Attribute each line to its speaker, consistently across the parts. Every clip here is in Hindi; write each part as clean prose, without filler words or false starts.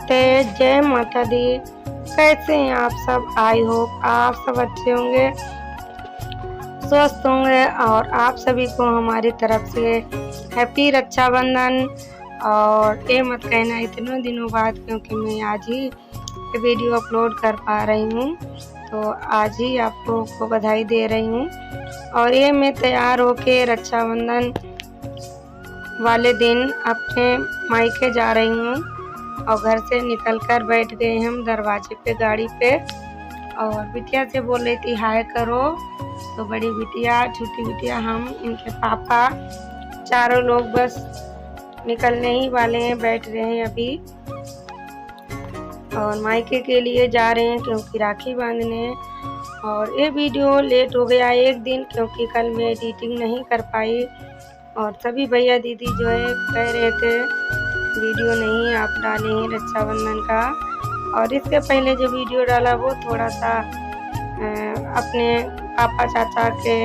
Speaker 1: नमस्ते, जय माता दी। कैसे हैं आप सब? आई होप आप सब अच्छे होंगे, स्वस्थ होंगे और आप सभी को हमारी तरफ से हैप्पी रक्षाबंधन। और ये मत कहना इतने दिनों बाद, क्योंकि मैं आज ही वीडियो अपलोड कर पा रही हूँ, तो आज ही आप लोगों को बधाई दे रही हूँ। और ये मैं तैयार होके रक्षाबंधन वाले दिन अपने मायके जा रही हूँ और घर से निकलकर बैठ गए हम दरवाजे पे गाड़ी पे। और बिटिया से बोल रही थी हाय करो, तो बड़ी बिटिया, छोटी बिटिया, हम, इनके पापा, चारों लोग बस निकलने ही वाले हैं, बैठ रहे हैं अभी और मायके के लिए जा रहे हैं क्योंकि राखी बांधने। और ये वीडियो लेट हो गया एक दिन, क्योंकि कल मैं एडिटिंग नहीं कर पाई और सभी भैया दीदी जो है कह रहे थे वीडियो नहीं आप डाले हैं रक्षाबंधन का। और इसके पहले जो वीडियो डाला वो थोड़ा सा अपने पापा चाचा के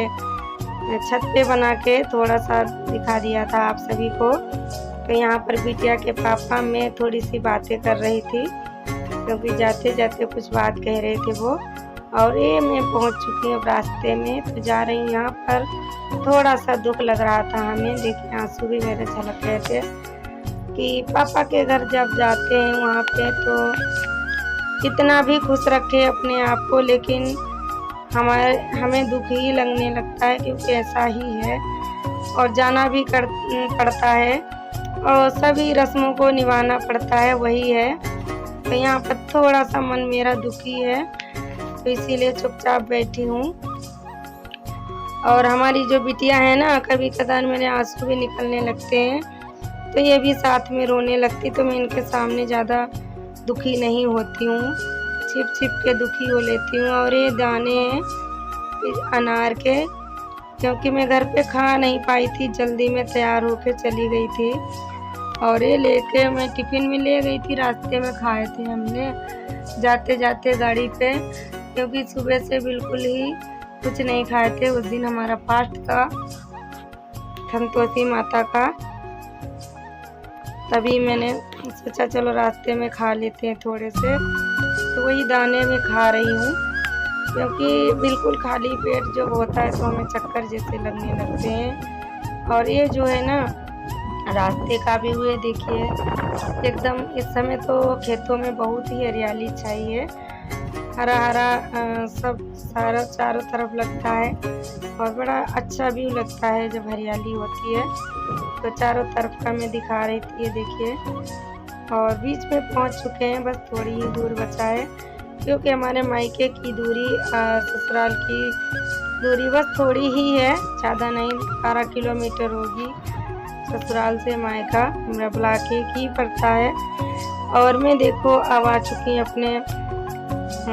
Speaker 1: छत पे बना के थोड़ा सा दिखा दिया था आप सभी को। तो यहाँ पर बिटिया के पापा मैं थोड़ी सी बातें कर रही थी, क्योंकि जाते जाते कुछ बात कह रहे थे वो। और ये मैं पहुँच चुकी हूँ रास्ते में, तो जा रही हूँ। यहाँ पर थोड़ा सा दुख लग रहा था हमें, देखिए आंसू भी मेरे छलक रहे थे कि पापा के घर जब जाते हैं वहाँ पे तो कितना भी खुश रखे अपने आप को, लेकिन हमें दुख ही लगने लगता है, क्योंकि ऐसा ही है और जाना भी पड़ता है और सभी रस्मों को निभाना पड़ता है, वही है। तो यहाँ पर थोड़ा सा मन मेरा दुखी है, तो इसीलिए चुपचाप बैठी हूँ। और हमारी जो बिटिया है ना, कभी कदार मेरे आंसू भी निकलने लगते हैं तो ये भी साथ में रोने लगती, तो मैं इनके सामने ज़्यादा दुखी नहीं होती हूँ, छिप छिप के दुखी हो लेती हूँ। और ये दाने हैं अनार के, क्योंकि मैं घर पे खा नहीं पाई थी, जल्दी में तैयार होके चली गई थी और ये लेके मैं टिफ़िन में ले गई थी, रास्ते में खाए थे हमने जाते जाते गाड़ी पे, क्योंकि सुबह से बिल्कुल ही कुछ नहीं खाए थे। उस दिन हमारा फास्ट था संतोषी माता का, तभी मैंने सोचा चलो रास्ते में खा लेते हैं थोड़े से, तो वही दाने में खा रही हूँ, क्योंकि बिल्कुल खाली पेट जब होता है तो हमें चक्कर जैसे लगने लगते हैं। और ये जो है ना रास्ते का भी हुए देखिए एकदम, इस समय तो खेतों में बहुत ही हरियाली चाहिए, हरा हरा सब सारा चारों तरफ लगता है और बड़ा अच्छा व्यू लगता है जब हरियाली होती है। तो चारों तरफ का मैं दिखा रही थी, ये देखिए। और बीच में पहुंच चुके हैं, बस थोड़ी ही दूर बचा है, क्योंकि हमारे मायके की दूरी ससुराल की दूरी बस थोड़ी ही है, ज़्यादा नहीं, 12 किलोमीटर होगी ससुराल से मायका, हमरा ब्लॉक एक ही पड़ता है। और मैं देखो अब आ चुकी अपने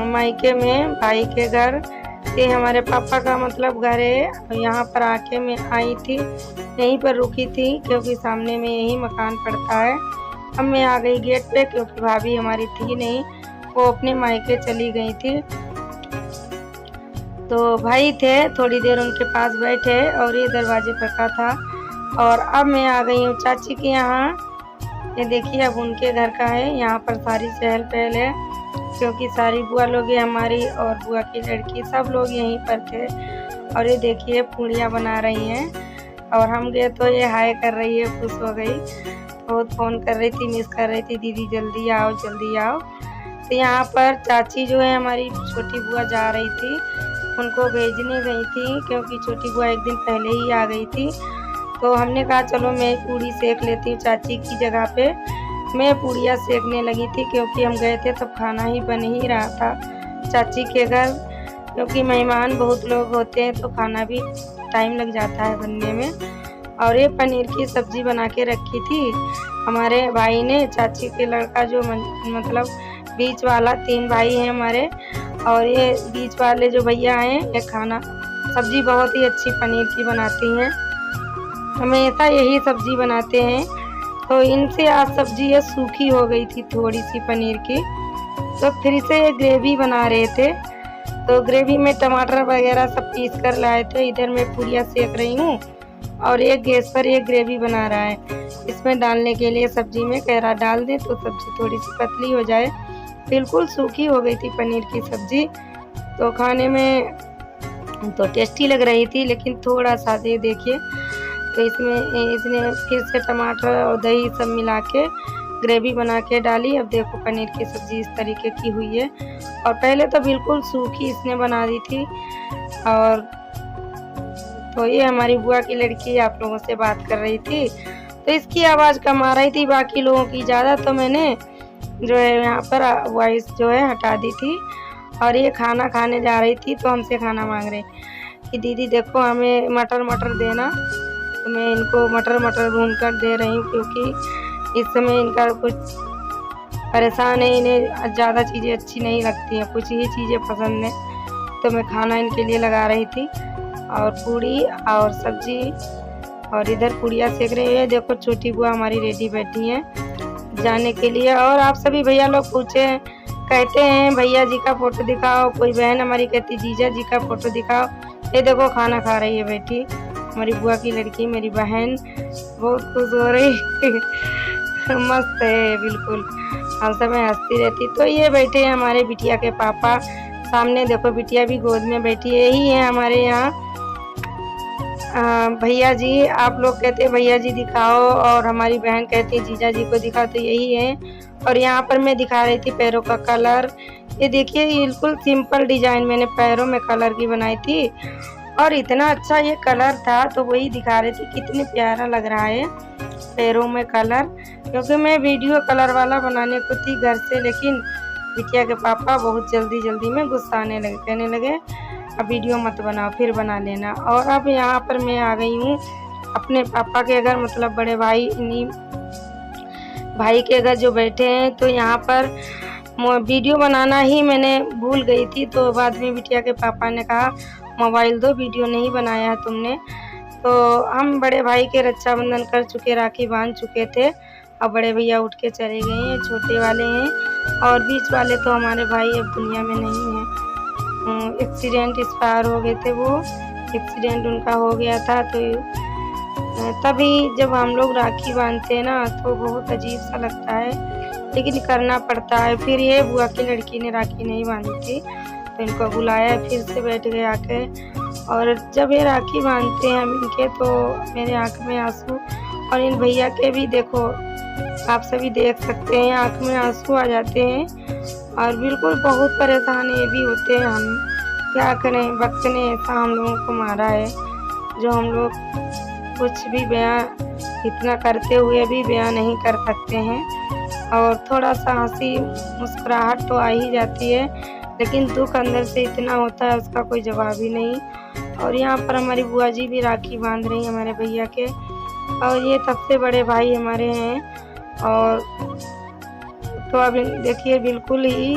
Speaker 1: मायके में, भाई के घर। ये हमारे पापा का मतलब घर है। यहाँ पर आके मैं आई थी, यहीं पर रुकी थी, क्योंकि सामने में यही मकान पड़ता है। अब मैं आ गई गेट पे, क्योंकि भाभी हमारी थी नहीं, वो अपने मायके चली गई थी। तो भाई थे, थोड़ी देर उनके पास बैठे और ये दरवाजे पर का था। और अब मैं आ गई हूँ चाची के यहाँ, ये देखिए अब उनके घर का है। यहाँ पर सारी चहल पहल है, क्योंकि सारी बुआ लोग हमारी और बुआ की लड़की सब लोग यहीं पर थे। और ये देखिए पूड़ियाँ बना रही हैं और हम गए तो ये हाय कर रही है, खुश हो गई, बहुत फ़ोन कर रही थी, मिस कर रही थी, दीदी जल्दी आओ जल्दी आओ। तो यहाँ पर चाची जो है हमारी छोटी बुआ जा रही थी, उनको भेजने गई थी, क्योंकि छोटी बुआ एक दिन पहले ही आ गई थी। तो हमने कहा चलो मैं पूड़ी सेक लेती हूँ चाची की जगह पे। मैं पूड़ियाँ सेकने लगी थी, क्योंकि हम गए थे तब खाना ही बन ही रहा था चाची के घर, क्योंकि मेहमान बहुत लोग होते हैं तो खाना भी टाइम लग जाता है बनने में। और ये पनीर की सब्ज़ी बना के रखी थी हमारे भाई ने, चाची के लड़का जो मतलब बीच वाला, 3 भाई हैं हमारे, और ये बीच वाले जो भैया हैं ये खाना सब्ज़ी बहुत ही अच्छी पनीर की बनाती हैं, हमेशा यही सब्ज़ी बनाते हैं। तो इनसे आज सब्ज़ी ये सूखी हो गई थी थोड़ी सी पनीर की, तो फिर से ये ग्रेवी बना रहे थे। तो ग्रेवी में टमाटर वगैरह सब पीस कर लाए थे। इधर मैं पूड़ियाँ सेक रही हूँ और एक गैस पर एक ग्रेवी बना रहा है। इसमें डालने के लिए सब्जी में कह रहा डाल दे तो सब्जी थोड़ी सी पतली हो जाए। बिल्कुल सूखी हो गई थी पनीर की सब्जी, तो खाने में तो टेस्टी लग रही थी, लेकिन थोड़ा सा देखिए तो इसने फिर से टमाटर और दही सब मिला के ग्रेवी बना के डाली। अब देखो पनीर की सब्ज़ी इस तरीके की हुई है, और पहले तो बिल्कुल सूखी इसने बना दी थी। और तो ये हमारी बुआ की लड़की आप लोगों से बात कर रही थी, तो इसकी आवाज़ कम आ रही थी बाकी लोगों की ज़्यादा, तो मैंने जो है यहाँ पर वॉइस जो है हटा दी थी। और ये खाना खाने जा रही थी तो हमसे खाना मांग रही कि दीदी देखो हमें मटर देना, तो मैं इनको मटर भून कर दे रही हूँ, क्योंकि इस समय इनका कुछ परेशान है, इन्हें ज़्यादा चीज़ें अच्छी नहीं लगती हैं, कुछ ही चीज़ें पसंद हैं। तो मैं खाना इनके लिए लगा रही थी, और पूड़ी और सब्जी, और इधर पूड़ियाँ सेक रही है। देखो छोटी बुआ हमारी रेडी बैठी हैं जाने के लिए। और आप सभी भैया लोग कहते हैं भैया जी का फ़ोटो दिखाओ, कोई बहन हमारी कहती जीजा जी का फ़ोटो दिखाओ। ये देखो खाना खा रही है बेटी, हमारी बुआ की लड़की, मेरी बहन बहुत खुश हो रही मस्त है बिल्कुल, हर समय हंसती रहती। तो ये बैठे हैं हमारे बिटिया के पापा सामने, देखो बिटिया भी गोद में बैठी है। यही है हमारे यहाँ भैया जी, आप लोग कहते हैं भैया जी दिखाओ, और हमारी बहन कहती है जीजा जी को दिखाओ, तो यही है। और यहाँ पर मैं दिखा रही थी पैरों का कलर। ये देखिए बिल्कुल सिंपल डिजाइन मैंने पैरों में कलर की बनाई थी, और इतना अच्छा ये कलर था, तो वही दिखा रही थी कितनी प्यारा लग रहा है पैरों में कलर। क्योंकि मैं वीडियो कलर वाला बनाने को थी घर से, लेकिन बिटिया के पापा बहुत जल्दी में गुस्साने लगे, कहने लगे अब वीडियो मत बनाओ, फिर बना लेना। और अब यहाँ पर मैं आ गई हूँ अपने पापा के घर, मतलब बड़े भाई इन्हीं भाई के घर जो बैठे हैं। तो यहाँ पर वीडियो बनाना ही मैंने भूल गई थी, तो बाद में बिटिया के पापा ने कहा मोबाइल दो, वीडियो नहीं बनाया है तुमने। तो हम बड़े भाई के रक्षाबंधन कर चुके, राखी बांध चुके थे। अब बड़े भैया उठ के चले गए हैं, छोटे वाले हैं, और बीच वाले तो हमारे भाई अब दुनिया में नहीं हैं। एक्सीडेंट एक्सपायर हो गए थे, वो एक्सीडेंट उनका हो गया था। तो तभी जब हम लोग राखी बांधते हैं ना, तो बहुत अजीब सा लगता है, लेकिन करना पड़ता है। फिर ये बुआ की लड़की ने राखी नहीं बांधी थी, तो इनको बुलाया, फिर से बैठ गए आके। और जब ये राखी बांधते हैं हम इनके, तो मेरे आँख में आंसू, और इन भैया के भी देखो आप सभी देख सकते हैं, आँख में आंसू आ जाते हैं, और बिल्कुल बहुत परेशान ये भी होते हैं। हम क्या करें, वक्त ने ऐसा हम लोगों को मारा है, जो हम लोग कुछ भी बयां इतना करते हुए भी बयां नहीं कर सकते हैं। और थोड़ा सा हंसी मुस्कुराहट तो आ ही जाती है, लेकिन दुख अंदर से इतना होता है उसका कोई जवाब ही नहीं। और यहाँ पर हमारी बुआ जी भी राखी बांध रही हैं हमारे भैया के, और ये सबसे बड़े भाई हमारे हैं। और तो अब देखिए बिल्कुल ही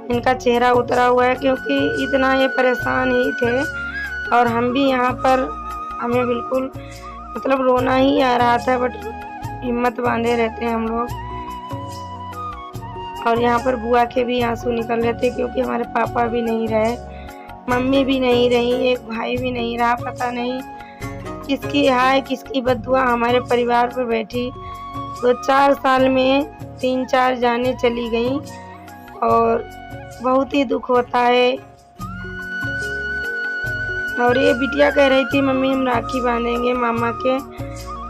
Speaker 1: इनका चेहरा उतरा हुआ है, क्योंकि इतना ये परेशान ही थे। और हम भी यहाँ पर हमें बिल्कुल मतलब रोना ही आ रहा था, बट हिम्मत बांधे रहते हैं हम लोग। और यहाँ पर बुआ के भी आंसू निकल रहे थे, क्योंकि हमारे पापा भी नहीं रहे, मम्मी भी नहीं रही, एक भाई भी नहीं रहा। पता नहीं किसकी हाय किसकी बद्दुआ हमारे परिवार पर बैठी। तो 4 साल में 3-4 जाने चली गई, और बहुत ही दुख होता है। और ये बिटिया कह रही थी मम्मी हम राखी बांधेंगे मामा के,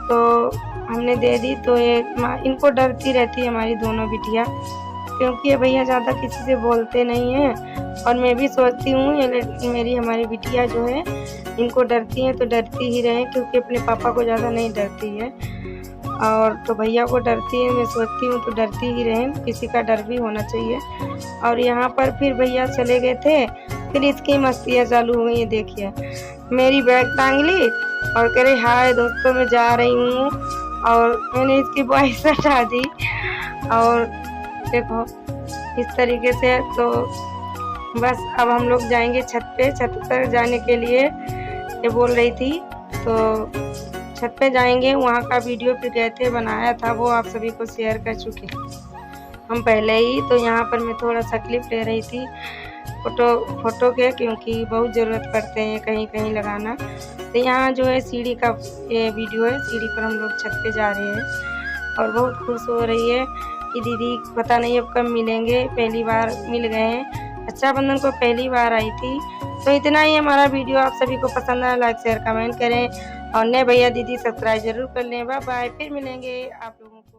Speaker 1: तो हमने दे दी। तो ये इनको डरती रहती है हमारी दोनों बिटिया, क्योंकि ये भैया ज़्यादा किसी से बोलते नहीं हैं। और मैं भी सोचती हूँ ये हमारी बिटिया जो है इनको डरती हैं, तो डरती ही रहे, क्योंकि अपने पापा को ज़्यादा नहीं डरती है, और तो भैया को डरती है। मैं सोचती हूँ तो डरती ही रहें, किसी का डर भी होना चाहिए। और यहाँ पर फिर भैया चले गए थे, फिर इसकी मस्तियाँ चालू हो गई। देखिए मेरी बैग टांग ली और कह रही हाय दोस्तों मैं जा रही हूँ, और मैंने इसकी वॉइस हटा दी। और देखो इस तरीके से, तो बस अब हम लोग जाएंगे छत पे। छत पर जाने के लिए ये बोल रही थी, तो छत पे जाएंगे, वहाँ का वीडियो फिर गए थे बनाया था, वो आप सभी को शेयर कर चुके। हम पहले ही। तो यहाँ पर मैं थोड़ा सा क्लिप ले रही थी फ़ोटो के, क्योंकि बहुत ज़रूरत पड़ते हैं कहीं कहीं लगाना। तो यहाँ जो है सीढ़ी का ये वीडियो है, सीढ़ी पर हम लोग छत पे जा रहे हैं और बहुत खुश हो रही है कि दीदी पता नहीं अब कब मिलेंगे, पहली बार मिल गए हैं। रक्षाबंधन को पहली बार आई थी। तो इतना ही हमारा वीडियो, आप सभी को पसंद आया लाइक शेयर कमेंट करें और नए भैया दीदी सब्सक्राइब जरूर कर लें। बाय बाय, फिर मिलेंगे आप लोगों को।